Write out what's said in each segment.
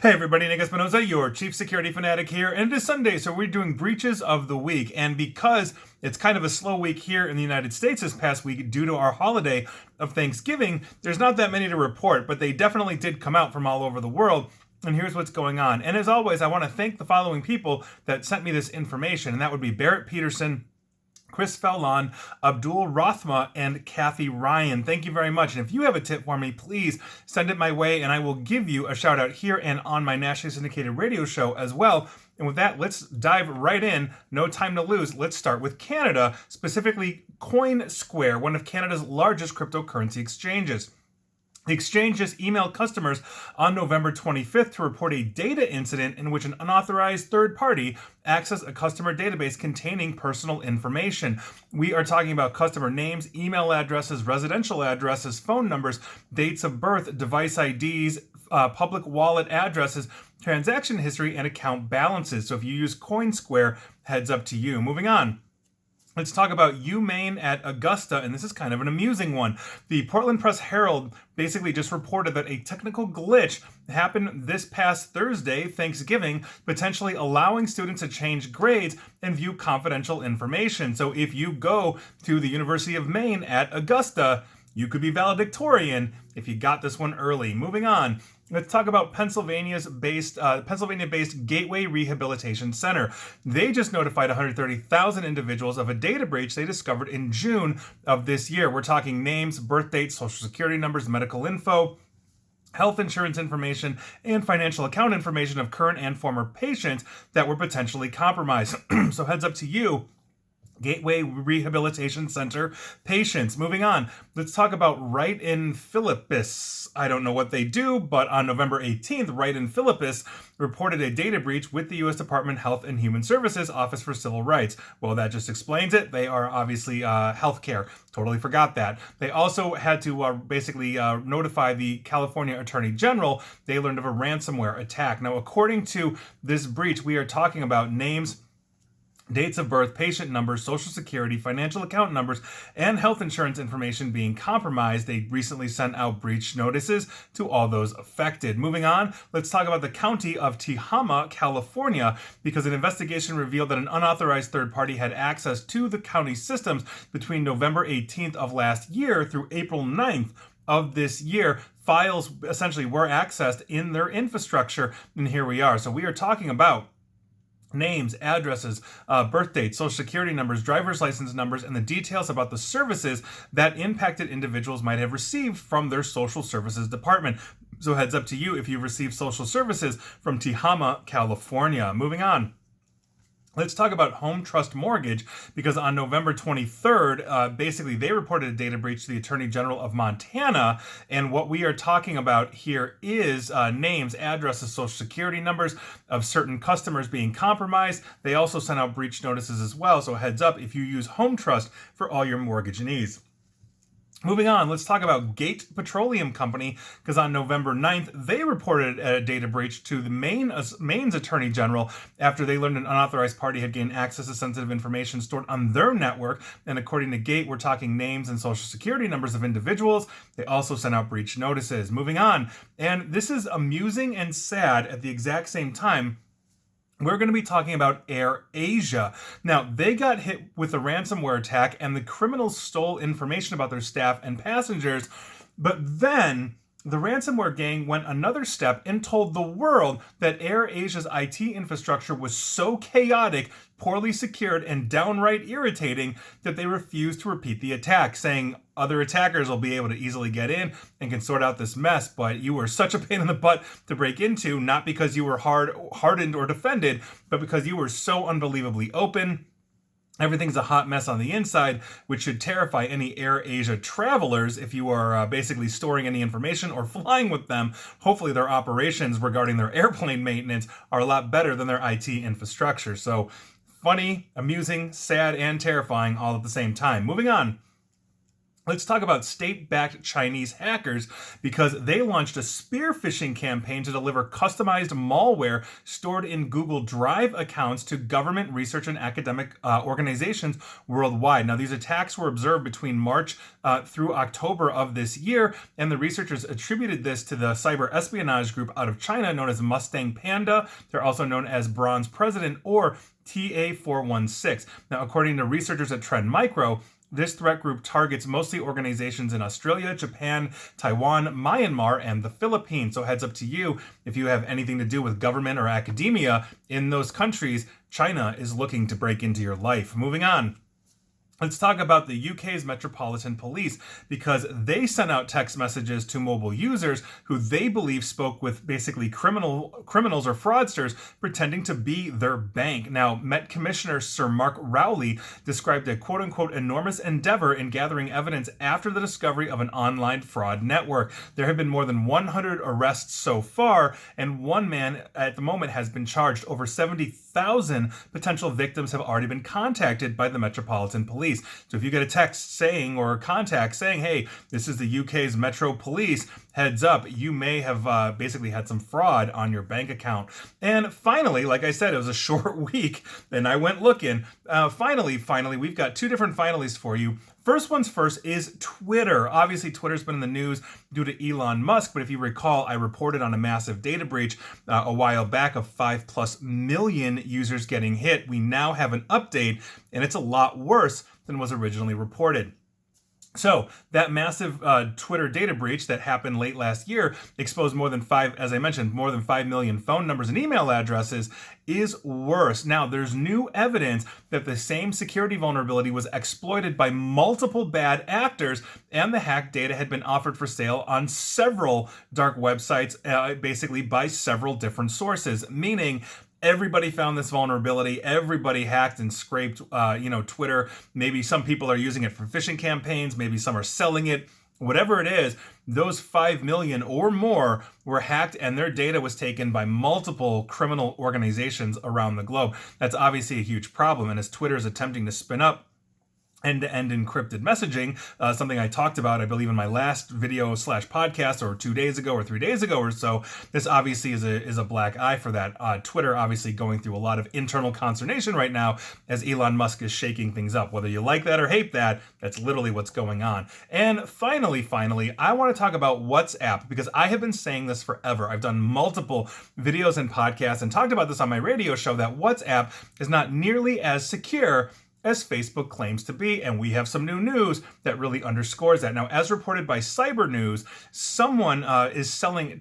Hey everybody, Nick Espinosa, your chief security fanatic here, and it is Sunday, so we're doing breaches of the week. And because it's kind of a slow week here in the United States this past week due to our holiday of Thanksgiving, there's not that many to report, but they definitely did come out from all over the world. And here's what's going on. And as always, I want to thank the following people that sent me this information, and that would be Barrett Peterson, Chris Fallon, Abdul Rothma, and Kathy Ryan. Thank you very much. And if you have a tip for me, please send it my way, and I will give you a shout out here and on my nationally syndicated radio show as well. And with that, let's dive right in. No time to lose. Let's start with Canada, specifically CoinSquare, one of Canada's largest cryptocurrency exchanges. The exchange just emailed customers on November 25th to report a data incident in which an unauthorized third party accessed a customer database containing personal information. We are talking about customer names, email addresses, residential addresses, phone numbers, dates of birth, device IDs, public wallet addresses, transaction history, and account balances. So if you use CoinSquare, heads up to you. Moving on. Let's talk about UMaine at Augusta, and this is kind of an amusing one. The Portland Press Herald basically just reported that a technical glitch happened this past Thursday, Thanksgiving, potentially allowing students to change grades and view confidential information. So if you go to the University of Maine at Augusta, you could be valedictorian if you got this one early. Moving on. Let's talk about Pennsylvania-based Gateway Rehabilitation Center. They just notified 130,000 individuals of a data breach they discovered in June of this year. We're talking names, birth dates, social security numbers, medical info, health insurance information, and financial account information of current and former patients that were potentially compromised. So heads up to you, Gateway Rehabilitation Center patients. Moving on, let's talk about Wright in Philippus. I don't know what they do, but on November 18th, Wright in Philippus reported a data breach with the U.S. Department of Health and Human Services Office for Civil Rights. Well, that just explains it. They are obviously healthcare. Totally forgot that. They also had to notify the California Attorney General. They learned of a ransomware attack. Now, according to this breach, we are talking about names, dates of birth, patient numbers, social security, financial account numbers, and health insurance information being compromised. They recently sent out breach notices to all those affected. Moving on, let's talk about the county of Tehama, California, because an investigation revealed that an unauthorized third party had access to the county systems between November 18th of last year through April 9th of this year. Files essentially were accessed in their infrastructure, and here we are. So we are talking about names, addresses, birth dates, social security numbers, driver's license numbers, and the details about the services that impacted individuals might have received from their social services department. So heads up to you if you've received social services from Tehama, California. Moving on. Let's talk about Home Trust Mortgage, because on November 23rd, basically they reported a data breach to the Attorney General of Montana, and what we are talking about here is names, addresses, social security numbers of certain customers being compromised. They also sent out breach notices as well, so heads up if you use Home Trust for all your mortgage needs. Moving on, let's talk about Gate Petroleum Company, because on November 9th, they reported a data breach to the Maine's Attorney General after they learned an unauthorized party had gained access to sensitive information stored on their network. And according to Gate, we're talking names and social security numbers of individuals. They also sent out breach notices. Moving on, and this is amusing and sad at the exact same time. We're going to be talking about AirAsia. Now, they got hit with a ransomware attack, and the criminals stole information about their staff and passengers. But then the ransomware gang went another step and told the world that AirAsia's IT infrastructure was so chaotic, poorly secured, and downright irritating that they refused to repeat the attack, saying other attackers will be able to easily get in and can sort out this mess, but you were such a pain in the butt to break into, not because you were hardened or defended, but because you were so unbelievably open. Everything's a hot mess on the inside, which should terrify any AirAsia travelers if you are basically storing any information or flying with them. Hopefully their operations regarding their airplane maintenance are a lot better than their IT infrastructure. So funny, amusing, sad, and terrifying all at the same time. Moving on. Let's talk about state-backed Chinese hackers because they launched a spear phishing campaign to deliver customized malware stored in Google Drive accounts to government, research, and academic organizations worldwide. Now, these attacks were observed between March through October of this year, and the researchers attributed this to the cyber espionage group out of China known as Mustang Panda. They're also known as Bronze President or TA416. Now, according to researchers at Trend Micro, this threat group targets mostly organizations in Australia, Japan, Taiwan, Myanmar, and the Philippines. So heads up to you if you have anything to do with government or academia in those countries. China is looking to break into your life. Moving on. Let's talk about the UK's Metropolitan Police because they sent out text messages to mobile users who they believe spoke with basically criminals or fraudsters pretending to be their bank. Now, Met Commissioner Sir Mark Rowley described a quote-unquote enormous endeavor in gathering evidence after the discovery of an online fraud network. There have been more than 100 arrests so far, and one man at the moment has been charged. Over 70,000 potential victims have already been contacted by the Metropolitan Police. So if you get a text saying or a contact saying, hey, this is the UK's Metro Police, heads up, you may have basically had some fraud on your bank account. And finally, like I said, it was a short week and I went looking. Finally, we've got two different finalists for you. First one's first is Twitter. Obviously, Twitter's been in the news due to Elon Musk, but if you recall, I reported on a massive data breach a while back of 5+ million users getting hit. We now have an update, and it's a lot worse than was originally reported. So that massive Twitter data breach that happened late last year exposed more than 5 million phone numbers and email addresses is worse. Now, there's new evidence that the same security vulnerability was exploited by multiple bad actors, and the hacked data had been offered for sale on several dark websites, basically by several different sources, meaning everybody found this vulnerability. Everybody hacked and scraped, Twitter. Maybe some people are using it for phishing campaigns. Maybe some are selling it. Whatever it is, those 5 million or more were hacked and their data was taken by multiple criminal organizations around the globe. That's obviously a huge problem. And as Twitter is attempting to spin up end-to-end encrypted messaging, something I talked about, I believe, in my last video / podcast, or 2 days ago or 3 days ago or so. This obviously is a black eye for that. Twitter obviously going through a lot of internal consternation right now as Elon Musk is shaking things up. Whether you like that or hate that, that's literally what's going on. And finally, I want to talk about WhatsApp because I have been saying this forever. I've done multiple videos and podcasts and talked about this on my radio show that WhatsApp is not nearly as secure as Facebook claims to be, and we have some new news that really underscores that. Now, as reported by Cyber News, someone is selling a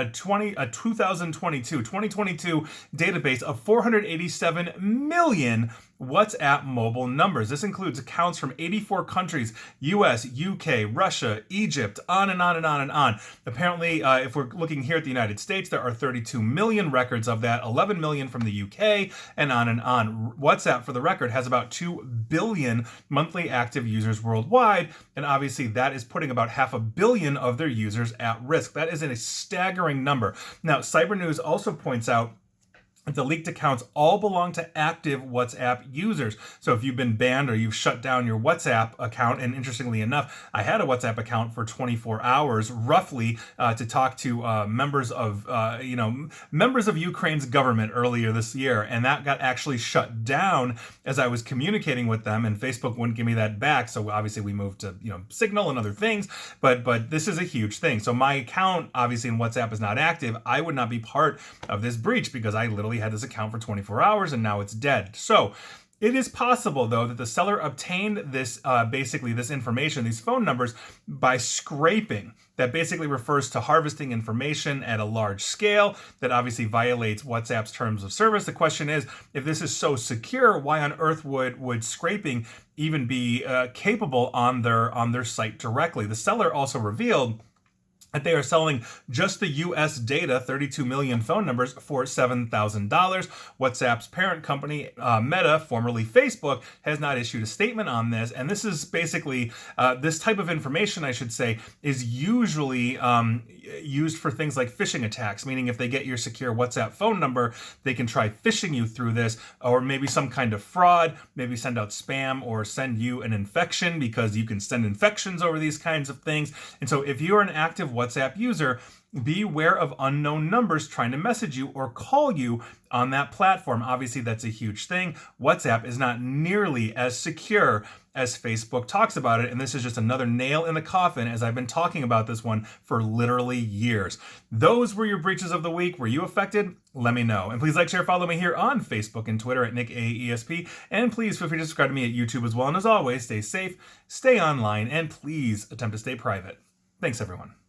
2022 database of 487 million WhatsApp mobile numbers. This includes accounts from 84 countries, US, UK, Russia, Egypt, on and on and on and on. Apparently, if we're looking here at the United States, there are 32 million records of that, 11 million from the UK, and on and on. WhatsApp, for the record, has about 2 billion monthly active users worldwide, and obviously that is putting about 500 million of their users at risk. That is a staggering number. Now, Cyber News also points out the leaked accounts all belong to active WhatsApp users. So if you've been banned or you've shut down your WhatsApp account, and interestingly enough, I had a WhatsApp account for 24 hours roughly to talk to members of Ukraine's government earlier this year, and that got actually shut down as I was communicating with them, and Facebook wouldn't give me that back. So obviously we moved to Signal and other things, but this is a huge thing. So my account obviously in WhatsApp is not active. I would not be part of this breach because I literally had this account for 24 hours and now it's dead. So it is possible, though, that the seller obtained this this information, these phone numbers, by scraping. That basically refers to harvesting information at a large scale that obviously violates WhatsApp's terms of service. The question is, if this is so secure, why on earth would scraping even be capable on their site directly? The seller also revealed that they are selling just the US data, 32 million phone numbers, for $7,000. WhatsApp's parent company, Meta, formerly Facebook, has not issued a statement on this. And this is basically, this type of information, I should say, is usually used for things like phishing attacks, meaning if they get your secure WhatsApp phone number, they can try phishing you through this, or maybe some kind of fraud, maybe send out spam or send you an infection, because you can send infections over these kinds of things. And so if you're an active WhatsApp user, beware of unknown numbers trying to message you or call you on that platform. Obviously, that's a huge thing. WhatsApp is not nearly as secure as Facebook talks about it, and this is just another nail in the coffin, as I've been talking about this one for literally years. Those were your breaches of the week. Were you affected? Let me know. And please like, share, follow me here on Facebook and Twitter at NickAESP, and please feel free to subscribe to me at YouTube as well. And as always, stay safe, stay online, and please attempt to stay private. Thanks, everyone.